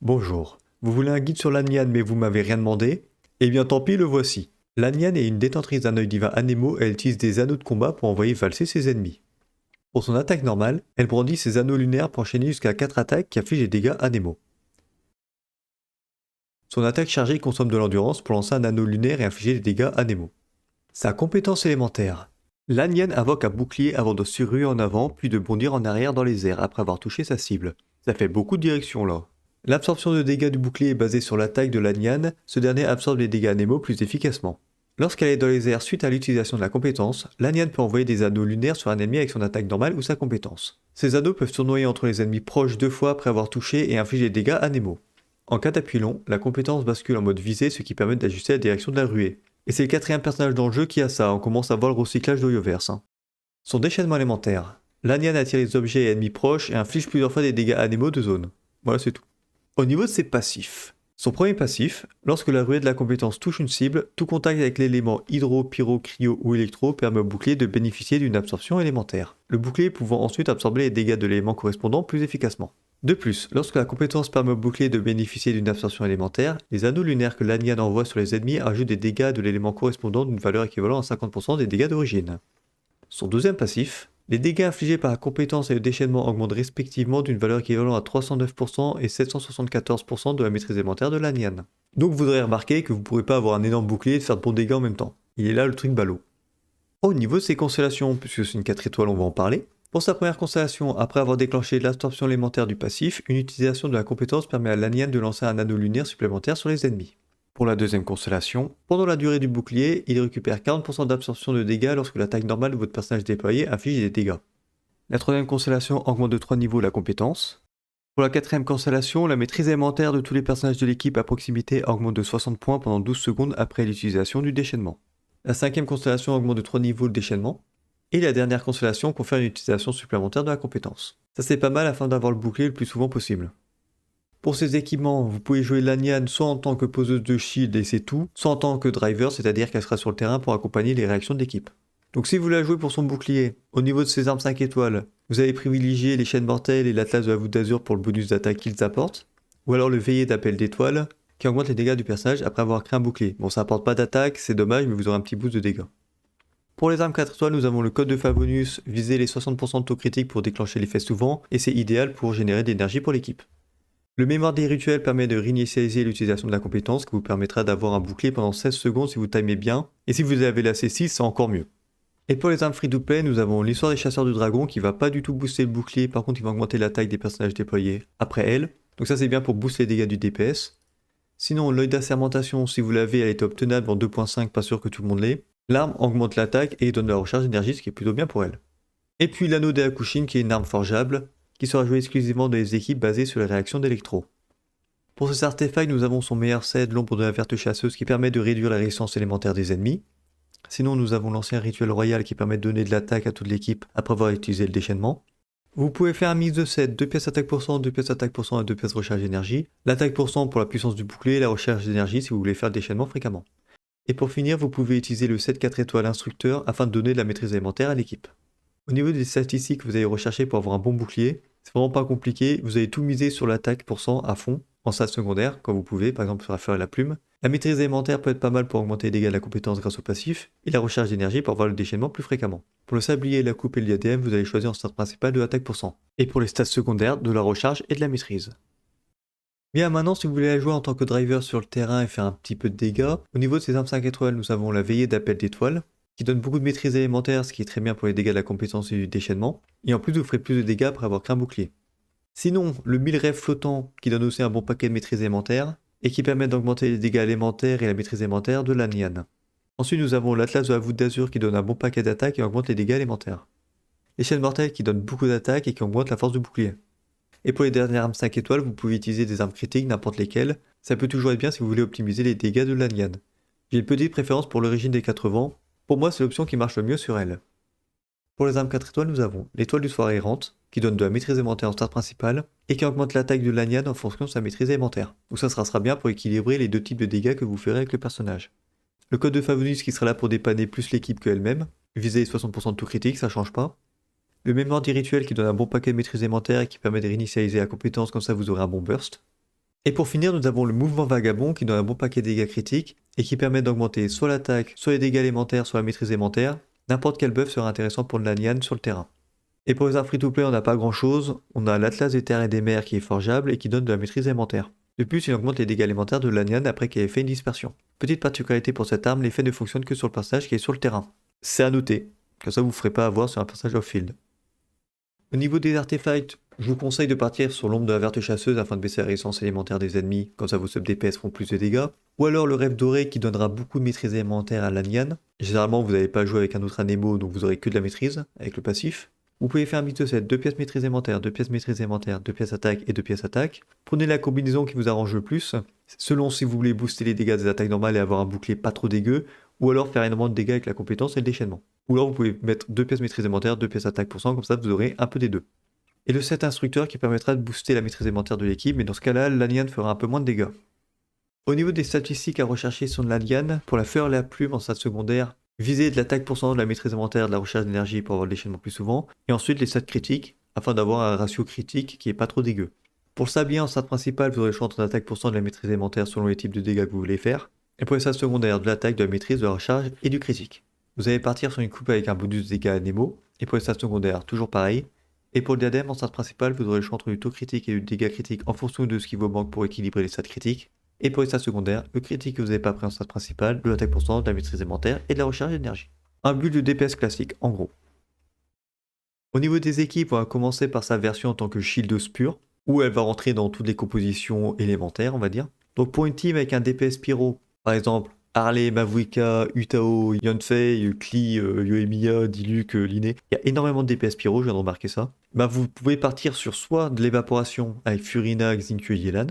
Bonjour, vous voulez un guide sur Lanyan mais vous m'avez rien demandé? Eh bien tant pis, le voici. Lanyan est une détentrice d'un œil divin Anemo et elle utilise des anneaux de combat pour envoyer valser ses ennemis. Pour son attaque normale, elle brandit ses anneaux lunaires pour enchaîner jusqu'à 4 attaques qui affligent des dégâts Anemo. Son attaque chargée consomme de l'endurance pour lancer un anneau lunaire et infliger des dégâts Anemo. Sa compétence élémentaire. Lanyan invoque un bouclier avant de se ruer en avant puis de bondir en arrière dans les airs après avoir touché sa cible. Ça fait beaucoup de directions là. L'absorption de dégâts du bouclier est basée sur la taille de Lanyan, ce dernier absorbe les dégâts Nemo plus efficacement. Lorsqu'elle est dans les airs suite à l'utilisation de la compétence, Lanyan peut envoyer des anneaux lunaires sur un ennemi avec son attaque normale ou sa compétence. Ces anneaux peuvent tournoyer entre les ennemis proches 2 fois après avoir touché et infliger des dégâts à Nemo. En cas d'appui long, la compétence bascule en mode visée, ce qui permet d'ajuster la direction de la ruée. Et c'est le quatrième personnage dans le jeu qui a ça, on commence à voir le recyclage d'Oyoverse. Son déchaînement élémentaire. Lanyan attire les objets et ennemis proches et inflige plusieurs fois des dégâts à Nemo de zone. Voilà, c'est tout. Au niveau de ses passifs. Son premier passif, lorsque la ruée de la compétence touche une cible, tout contact avec l'élément hydro, pyro, cryo ou électro permet au bouclier de bénéficier d'une absorption élémentaire, le bouclier pouvant ensuite absorber les dégâts de l'élément correspondant plus efficacement. De plus, lorsque la compétence permet au bouclier de bénéficier d'une absorption élémentaire, les anneaux lunaires que Lanyan envoie sur les ennemis ajoutent des dégâts de l'élément correspondant d'une valeur équivalente à 50% des dégâts d'origine. Son deuxième passif, les dégâts infligés par la compétence et le déchaînement augmentent respectivement d'une valeur équivalente à 309% et 774% de la maîtrise élémentaire de Lanyan. Donc vous devrez remarquer que vous ne pourrez pas avoir un énorme bouclier et faire de bons dégâts en même temps. Il est là le truc ballot. Au niveau de ses constellations, puisque c'est une 4 étoiles, on va en parler. Pour sa première constellation, après avoir déclenché l'absorption élémentaire du passif, une utilisation de la compétence permet à Lanyan de lancer un anneau lunaire supplémentaire sur les ennemis. Pour la deuxième constellation, pendant la durée du bouclier, il récupère 40% d'absorption de dégâts lorsque l'attaque normale de votre personnage déployé inflige des dégâts. La troisième constellation augmente de 3 niveaux la compétence. Pour la quatrième constellation, la maîtrise élémentaire de tous les personnages de l'équipe à proximité augmente de 60 points pendant 12 secondes après l'utilisation du déchaînement. La cinquième constellation augmente de 3 niveaux le déchaînement. Et la dernière constellation confère une utilisation supplémentaire de la compétence. Ça c'est pas mal afin d'avoir le bouclier le plus souvent possible. Pour ces équipements, vous pouvez jouer Lanyan soit en tant que poseuse de shield et c'est tout, soit en tant que driver, c'est-à-dire qu'elle sera sur le terrain pour accompagner les réactions de l'équipe. Donc si vous la jouez pour son bouclier, au niveau de ses armes 5 étoiles, vous avez privilégié les chaînes mortelles et l'atlas de la voûte d'azur pour le bonus d'attaque qu'ils apportent, ou alors le veillé d'appel d'étoiles, qui augmente les dégâts du personnage après avoir créé un bouclier. Bon, ça apporte pas d'attaque, c'est dommage, mais vous aurez un petit boost de dégâts. Pour les armes 4 étoiles, nous avons le code de Favonius, viser les 60% de taux critique pour déclencher l'effet souvent, et c'est idéal pour générer de l'énergie pour l'équipe. Le mémoire des rituels permet de réinitialiser l'utilisation de la compétence qui vous permettra d'avoir un bouclier pendant 16 secondes si vous timez bien, et si vous avez la C6, c'est encore mieux. Et pour les armes free to play, nous avons l'histoire des chasseurs du dragon qui va pas du tout booster le bouclier, par contre il va augmenter la taille des personnages déployés après elle, donc ça c'est bien pour booster les dégâts du DPS. Sinon, l'œil d'assermentation, si vous l'avez, elle est obtenable en 2.5, pas sûr que tout le monde l'ait. L'arme augmente l'attaque et donne de la recharge d'énergie, ce qui est plutôt bien pour elle. Et puis l'anneau d'Akushin qui est une arme forgeable, qui sera jouée exclusivement dans les équipes basées sur les réactions d'électro. Pour ces artefacts, nous avons son meilleur set, l'ombre de la verte chasseuse qui permet de réduire la résistance élémentaire des ennemis. Sinon, nous avons l'ancien rituel royal qui permet de donner de l'attaque à toute l'équipe après avoir utilisé le déchaînement. Vous pouvez faire un mix de 7, 2 pièces attaque pour cent, 2 pièces attaque pour cent et 2 pièces recharge d'énergie. L'attaque pour cent pour la puissance du bouclier et la recharge d'énergie si vous voulez faire le déchaînement fréquemment. Et pour finir, vous pouvez utiliser le set 4 étoiles instructeur afin de donner de la maîtrise élémentaire à l'équipe. Au niveau des statistiques que vous allez rechercher pour avoir un bon bouclier, c'est vraiment pas compliqué, vous allez tout miser sur l'attaque pour cent à fond, en stats secondaire, quand vous pouvez, par exemple sur la fleur et la plume. La maîtrise élémentaire peut être pas mal pour augmenter les dégâts de la compétence grâce au passif, et la recharge d'énergie pour avoir le déchaînement plus fréquemment. Pour le sablier, la coupe et le diadème, vous allez choisir en stat principal de l'attaque pour cent. Et pour les stats secondaires, de la recharge et de la maîtrise. Bien, maintenant, si vous voulez la jouer en tant que driver sur le terrain et faire un petit peu de dégâts, au niveau de ces armes 5 étoiles, nous avons la veillée d'appel d'étoiles, qui donne beaucoup de maîtrise élémentaire, ce qui est très bien pour les dégâts de la compétence et du déchaînement, et en plus vous ferez plus de dégâts après avoir créé un bouclier. Sinon, le 1000 rêves flottant, qui donne aussi un bon paquet de maîtrise élémentaire, et qui permet d'augmenter les dégâts élémentaires et la maîtrise élémentaire de Lanyan. Ensuite, nous avons l'Atlas de la voûte d'azur qui donne un bon paquet d'attaques et augmente les dégâts élémentaires. Les chaînes mortelles qui donnent beaucoup d'attaques et qui augmentent la force du bouclier. Et pour les dernières armes 5 étoiles, vous pouvez utiliser des armes critiques, n'importe lesquelles. Ça peut toujours être bien si vous voulez optimiser les dégâts de Lanyan. J'ai une petite préférence pour l'origine des 4 vents. Pour moi, c'est l'option qui marche le mieux sur elle. Pour les armes 4 étoiles, nous avons l'étoile du soir errante, qui donne de la maîtrise élémentaire en start principale, et qui augmente l'attaque de Lanyan en fonction de sa maîtrise élémentaire. Donc ça sera bien pour équilibrer les deux types de dégâts que vous ferez avec le personnage. Le code de Favonius qui sera là pour dépanner plus l'équipe que elle-même, viser les 60% de tout critique, ça change pas. Le mémoire des rituels qui donne un bon paquet de maîtrise élémentaire et qui permet de réinitialiser la compétence, comme ça vous aurez un bon burst. Et pour finir, nous avons le mouvement vagabond qui donne un bon paquet de dégâts critiques et qui permet d'augmenter soit l'attaque, soit les dégâts élémentaires, soit la maîtrise élémentaire. N'importe quel buff sera intéressant pour Lanyan sur le terrain. Et pour les armes free-to-play, on n'a pas grand chose. On a l'Atlas des terres et des mers qui est forgeable et qui donne de la maîtrise élémentaire. De plus, il augmente les dégâts élémentaires de Lanyan après qu'il ait fait une dispersion. Petite particularité pour cette arme, l'effet ne fonctionne que sur le personnage qui est sur le terrain. C'est à noter, comme ça vous ne ferez pas avoir sur un personnage off-field. Au niveau des artefacts, je vous conseille de partir sur l'ombre de la verte chasseuse afin de baisser la résistance élémentaire des ennemis, comme ça vos sub DPS font plus de dégâts. Ou alors le rêve doré qui donnera beaucoup de maîtrise élémentaire à Lanyan. Généralement vous n'allez pas jouer avec un autre anémo donc vous aurez que de la maîtrise avec le passif. Vous pouvez faire un mix de 7, 2 pièces maîtrise élémentaire, 2 pièces maîtrise élémentaire, 2 pièces attaque et 2 pièces attaque. Prenez la combinaison qui vous arrange le plus, selon si vous voulez booster les dégâts des attaques normales et avoir un bouclier pas trop dégueu, ou alors faire énormément de dégâts avec la compétence et le déchaînement. Ou alors vous pouvez mettre 2 pièces maîtrise élémentaire, 2 pièces attaque pour 100, comme ça vous aurez un peu des deux. Et le set instructeur qui permettra de booster la maîtrise élémentaire de l'équipe, mais dans ce cas-là, Lanyan fera un peu moins de dégâts. Au niveau des statistiques à rechercher sur Lanyan, pour la fleur et la plume en stade secondaire, visez de l'attaque pour cent, de la maîtrise élémentaire, de la recherche d'énergie pour avoir le déchaînement plus souvent, et ensuite les stats critiques, afin d'avoir un ratio critique qui est pas trop dégueu. Pour le sablier en stade principal, vous aurez le choix entre d'attaque pour cent de la maîtrise élémentaire selon les types de dégâts que vous voulez faire, et pour les stats secondaires, de l'attaque, de la maîtrise, de la recharge et du critique. Vous allez partir sur une coupe avec un bonus de dégâts à Nemo, et pour les stats secondaires, toujours pareil. Et pour le diadème en stade principal, vous aurez le choix entre du taux critique et du dégât critique en fonction de ce qui vous manque pour équilibrer les stats critiques. Et pour les stats secondaires, le critique que vous n'avez pas pris en stade principal, de l'attaque pour cent, de la maîtrise élémentaire et de la recharge d'énergie. Un build de DPS classique, en gros. Au niveau des équipes, on va commencer par sa version en tant que Shieldeuse pure, où elle va rentrer dans toutes les compositions élémentaires, on va dire. Donc pour une team avec un DPS pyro, par exemple Harley, Mavuika, Utao, Yonfei, Klee, Yoimiya, Diluc, Linné, il y a énormément de DPS pyro, je viens de remarquer ça. Vous pouvez partir sur soit de l'évaporation avec Furina, Xingqiu et Yelan,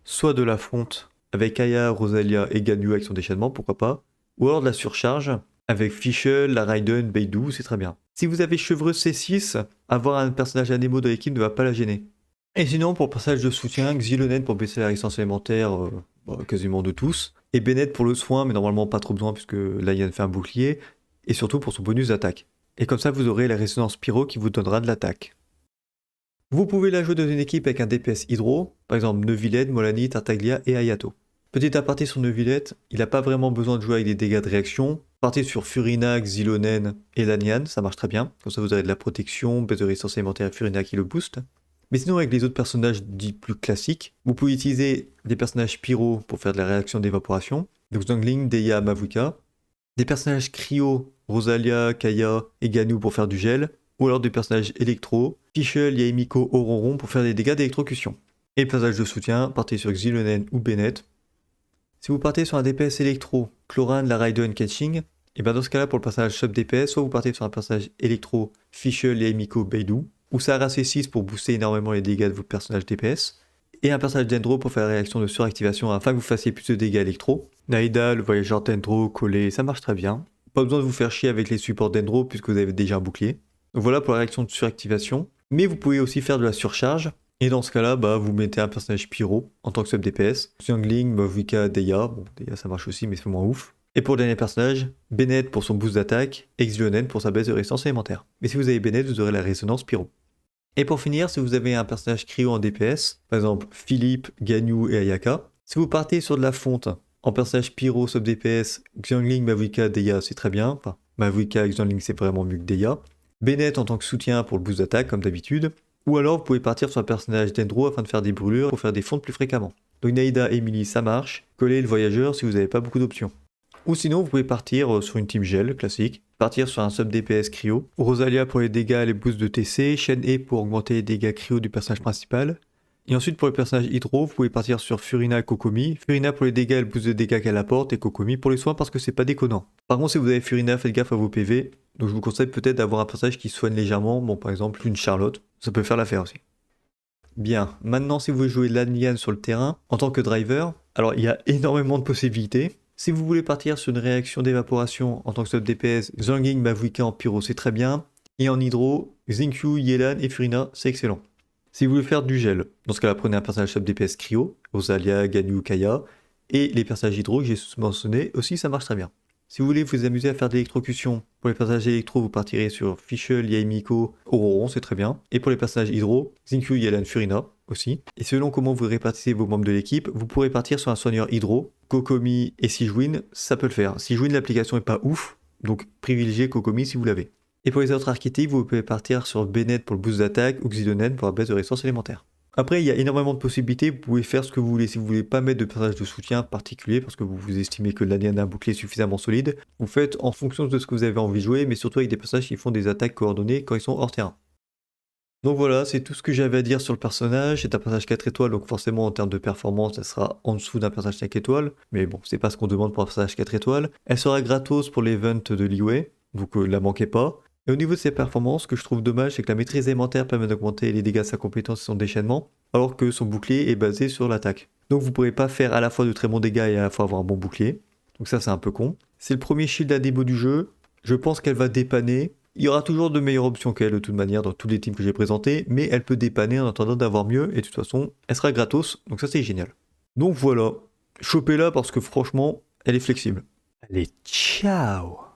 soit de la fonte avec Aya, Rosalia et Ganyu avec son déchaînement, pourquoi pas, ou alors de la surcharge avec Fischl, la Raiden, Beidou, c'est très bien. Si vous avez Chevreuse C6, avoir un personnage anémo de l'équipe ne va pas la gêner. Et sinon, pour le personnage de soutien, Xilonen pour baisser la résistance élémentaire, quasiment de tous, et Bennett pour le soin, mais normalement pas trop besoin puisque Lanyan fait un bouclier, et surtout pour son bonus d'attaque. Et comme ça, vous aurez la résonance pyro qui vous donnera de l'attaque. Vous pouvez la jouer dans une équipe avec un DPS hydro, par exemple Neuvillette, Molani, Tartaglia et Ayato. Petit aparté sur Neuvillette, il n'a pas vraiment besoin de jouer avec des dégâts de réaction. Partez sur Furina, Xilonen et Lanyan, ça marche très bien. Comme ça vous aurez de la protection, baisse de résistance élémentaire et Furina qui le booste. Mais sinon avec les autres personnages dits plus classiques, vous pouvez utiliser des personnages pyro pour faire de la réaction d'évaporation. Donc Zhongling, Deya, Mavuka. Des personnages cryo, Rosalia, Kaya et Ganyu pour faire du gel. Ou alors des personnages électro, Fischl, Yaemiko, Auroron pour faire des dégâts d'électrocution. Et le personnage de soutien, partez sur Xilonen ou Bennett. Si vous partez sur un DPS électro, Cloran, la Raiden, Ketching, et bien dans ce cas-là pour le personnage sub DPS, soit vous partez sur un personnage électro, Fischl, Yaemiko, Beidou, ou Sahara C6 pour booster énormément les dégâts de votre personnage DPS, et un personnage Dendro pour faire la réaction de suractivation afin que vous fassiez plus de dégâts électro. Naïda, le voyageur Dendro, collé, ça marche très bien. Pas besoin de vous faire chier avec les supports Dendro puisque vous avez déjà un bouclier. Donc voilà pour la réaction de suractivation, mais vous pouvez aussi faire de la surcharge. Et dans ce cas-là, vous mettez un personnage pyro en tant que sub DPS. Xiangling, Mavuika, Deya. Bon, Deya ça marche aussi, mais c'est moins ouf. Et pour le dernier personnage, Bennett pour son boost d'attaque et Xilonen pour sa baisse de résistance élémentaire. Mais si vous avez Bennett, vous aurez la résonance pyro. Et pour finir, si vous avez un personnage cryo en DPS, par exemple Philippe, Ganyu et Ayaka, si vous partez sur de la fonte en personnage pyro sub DPS, Xiangling, Mavuika, Deya, c'est très bien. Enfin, Mavuika et Xiangling, c'est vraiment mieux que Deya. Bennett en tant que soutien pour le boost d'attaque, comme d'habitude. Ou alors vous pouvez partir sur un personnage Dendro afin de faire des brûlures pour faire des fontes plus fréquemment. Donc Naïda, Emily, ça marche. Coller le voyageur si vous n'avez pas beaucoup d'options. Ou sinon vous pouvez partir sur une team gel classique. Partir sur un sub DPS cryo. Rosalia pour les dégâts et les boosts de TC. Shen E pour augmenter les dégâts cryo du personnage principal. Et ensuite pour le personnage hydro, vous pouvez partir sur Furina et Kokomi. Furina pour les dégâts et le boost de dégâts qu'elle apporte. Et Kokomi pour les soins parce que c'est pas déconnant. Par contre si vous avez Furina, faites gaffe à vos PV. Donc je vous conseille peut-être d'avoir un personnage qui soigne légèrement. Bon par exemple une Charlotte. Ça peut faire l'affaire aussi. Bien, maintenant si vous voulez jouer Lanyan sur le terrain, en tant que driver, alors il y a énormément de possibilités. Si vous voulez partir sur une réaction d'évaporation en tant que sub DPS, Zhongling, Mavuika en pyro c'est très bien. Et en hydro, Xingqiu, Yelan et Furina c'est excellent. Si vous voulez faire du gel, dans ce cas-là prenez un personnage sub DPS cryo, Rosalia, Ganyu, Kaya. Et les personnages hydro que j'ai mentionné aussi ça marche très bien. Si vous voulez vous amuser à faire de l'électrocution, pour les personnages électro, vous partirez sur Fischl, Yaemiko, Auroron, c'est très bien. Et pour les personnages hydro, Xingqiu, Yelan, Furina aussi. Et selon comment vous répartissez vos membres de l'équipe, vous pourrez partir sur un soigneur hydro, Kokomi et Sijuin, ça peut le faire. Sijuin, l'application est pas ouf, donc privilégiez Kokomi si vous l'avez. Et pour les autres archétypes, vous pouvez partir sur Bennett pour le boost d'attaque ou Xidonen pour la baisse de résistance élémentaire. Après, il y a énormément de possibilités, vous pouvez faire ce que vous voulez. Si vous voulez pas mettre de personnage de soutien particulier, parce que vous estimez que l'Alien a un bouclier suffisamment solide, vous faites en fonction de ce que vous avez envie de jouer, mais surtout avec des personnages qui font des attaques coordonnées quand ils sont hors terrain. Donc voilà, c'est tout ce que j'avais à dire sur le personnage. C'est un personnage 4 étoiles, donc forcément en termes de performance, ça sera en dessous d'un personnage 5 étoiles. Mais bon, c'est pas ce qu'on demande pour un personnage 4 étoiles. Elle sera gratos pour l'event de Liyue, donc la manquez pas. Et au niveau de ses performances, ce que je trouve dommage, c'est que la maîtrise élémentaire permet d'augmenter les dégâts de sa compétence et son déchaînement, alors que son bouclier est basé sur l'attaque. Donc vous pourrez pas faire à la fois de très bons dégâts et à la fois avoir un bon bouclier. Donc ça c'est un peu con. C'est le premier shield à démo du jeu. Je pense qu'elle va dépanner. Il y aura toujours de meilleures options qu'elle de toute manière dans tous les teams que j'ai présentés, mais elle peut dépanner en attendant d'avoir mieux, et de toute façon, elle sera gratos, donc ça c'est génial. Donc voilà, chopez-la parce que franchement, elle est flexible. Allez, ciao!